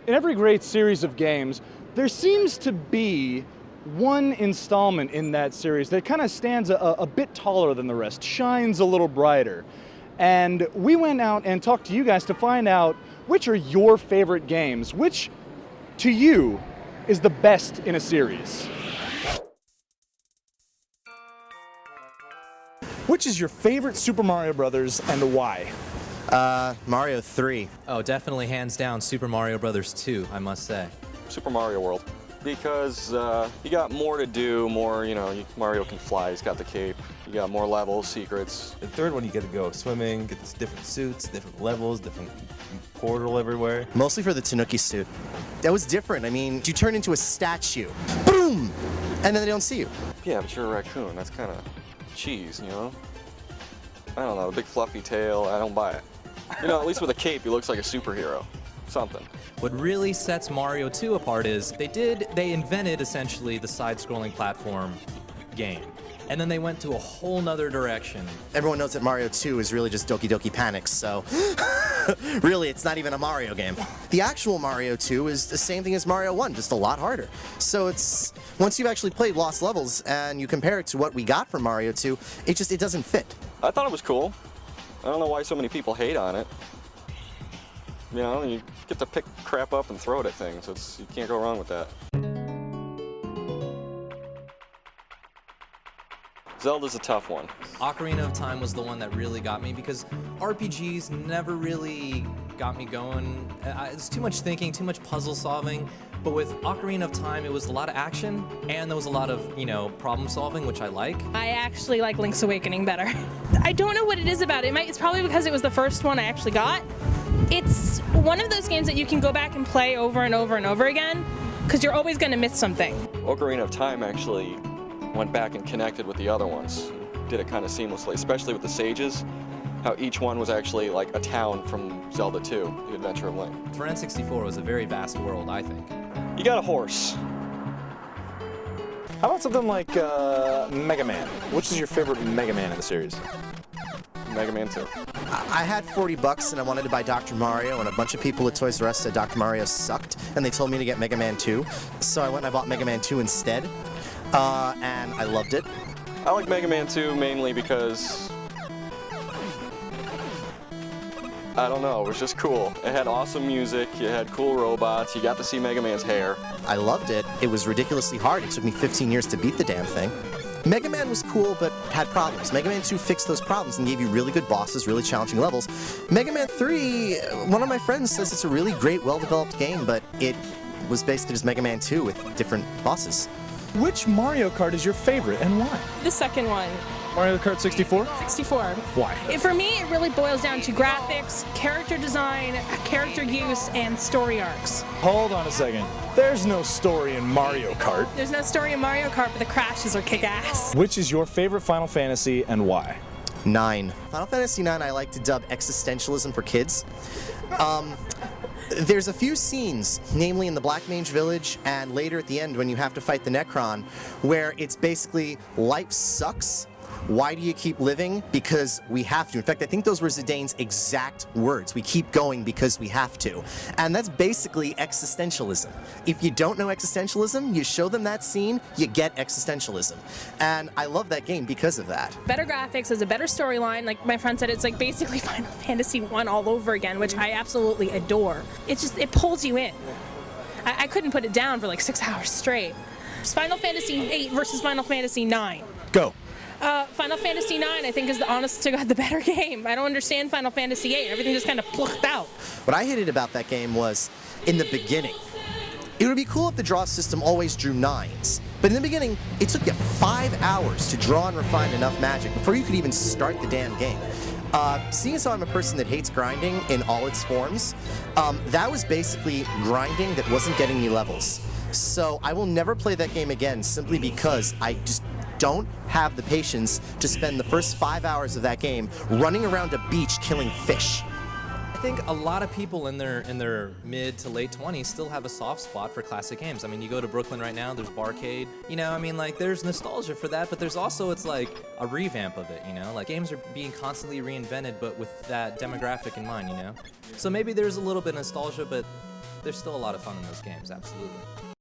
In every great series of games, there seems to be one installment in that series that kind of stands a bit taller than the rest, shines a little brighter. And we went out and talked to you guys to find out which are your favorite games, which to you is the best in a series. Which is your favorite Super Mario Brothers and why? Mario 3. Oh, definitely hands down Super Mario Brothers 2, I must say. Super Mario World. Because you got more to do, Mario can fly, he's got the cape, you got more levels, secrets. The third one you get to go swimming, get these different suits, different levels, different portal everywhere. Mostly for the Tanuki suit. That was different. I mean, you turn into a statue, boom, and then they don't see you. Yeah, but you're a raccoon, that's kind of cheese, you know? I don't know, the big fluffy tail, I don't buy it. At least with a cape, he looks like a superhero. Something. What really sets Mario 2 apart is they invented essentially the side-scrolling platform game. And then they went to a whole nother direction. Everyone knows that Mario 2 is really just Doki Doki Panic, so really it's not even a Mario game. The actual Mario 2 is the same thing as Mario 1, just a lot harder. So it's, once you've actually played Lost Levels and you compare it to what we got from Mario 2, it doesn't fit. I thought it was cool. I don't know why so many people hate on it. You get to pick crap up and throw it at things. You can't go wrong with that. Zelda's a tough one. Ocarina of Time was the one that really got me because RPGs never really got me going. It's too much thinking, too much puzzle solving. But with Ocarina of Time, it was a lot of action and there was a lot of, problem solving, which I like. I actually like Link's Awakening better. I don't know what it is about it. It's probably because it was the first one I actually got. It's one of those games that you can go back and play over and over and over again because you're always going to miss something. Ocarina of Time actually went back and connected with the other ones. Did it kind of seamlessly, especially with the sages, how each one was actually like a town from Zelda 2, The Adventure of Link. For N64 was a very vast world, I think. You got a horse. How about something like Mega Man? Which is your favorite Mega Man in the series? Mega Man 2. I had $40 and I wanted to buy Dr. Mario, and a bunch of people at Toys R Us said Dr. Mario sucked, and they told me to get Mega Man 2. So I went and I bought Mega Man 2 instead, and I loved it. I like Mega Man 2 mainly because, I don't know, it was just cool. It had awesome music, you had cool robots, you got to see Mega Man's hair. I loved it. It was ridiculously hard. It took me 15 years to beat the damn thing. Mega Man was cool, but had problems. Mega Man 2 fixed those problems and gave you really good bosses, really challenging levels. Mega Man 3, one of my friends says it's a really great, well-developed game, but it was basically just Mega Man 2 with different bosses. Which Mario Kart is your favorite and why? The second one. Mario Kart 64? 64. Why? For me, it really boils down to graphics, character design, character use, and story arcs. Hold on a second. There's no story in Mario Kart. There's no story in Mario Kart, but the crashes are kick-ass. Which is your favorite Final Fantasy and why? 9. Final Fantasy 9 I like to dub existentialism for kids. There's a few scenes, namely in the Black Mage Village and later at the end when you have to fight the Necron, where it's basically life sucks. Why do you keep living? Because we have to. In fact, I think those were Zidane's exact words. We keep going because we have to. And that's basically existentialism. If you don't know existentialism, you show them that scene, you get existentialism. And I love that game because of that. Better graphics, has a better storyline. Like my friend said, it's like basically Final Fantasy 1 all over again, which I absolutely adore. It pulls you in. I couldn't put it down for like 6 hours straight. It's Final Fantasy 8 versus Final Fantasy 9. Go. Final Fantasy 9, I think, is the honest to God the better game. I don't understand Final Fantasy 8. Everything just kind of plucked out. What I hated about that game was, in the beginning, it would be cool if the draw system always drew 9s. But in the beginning, it took you 5 hours to draw and refine enough magic before you could even start the damn game. Seeing as how I'm a person that hates grinding in all its forms, that was basically grinding that wasn't getting me levels. So I will never play that game again simply because I just don't have the patience to spend the first 5 hours of that game running around a beach killing fish. I think a lot of people in their mid to late 20s still have a soft spot for classic games. I mean, you go to Brooklyn right now, there's Barcade. There's nostalgia for that, but there's also, it's like a revamp of it, Like games are being constantly reinvented, but with that demographic in mind, So maybe there's a little bit of nostalgia, but there's still a lot of fun in those games, absolutely.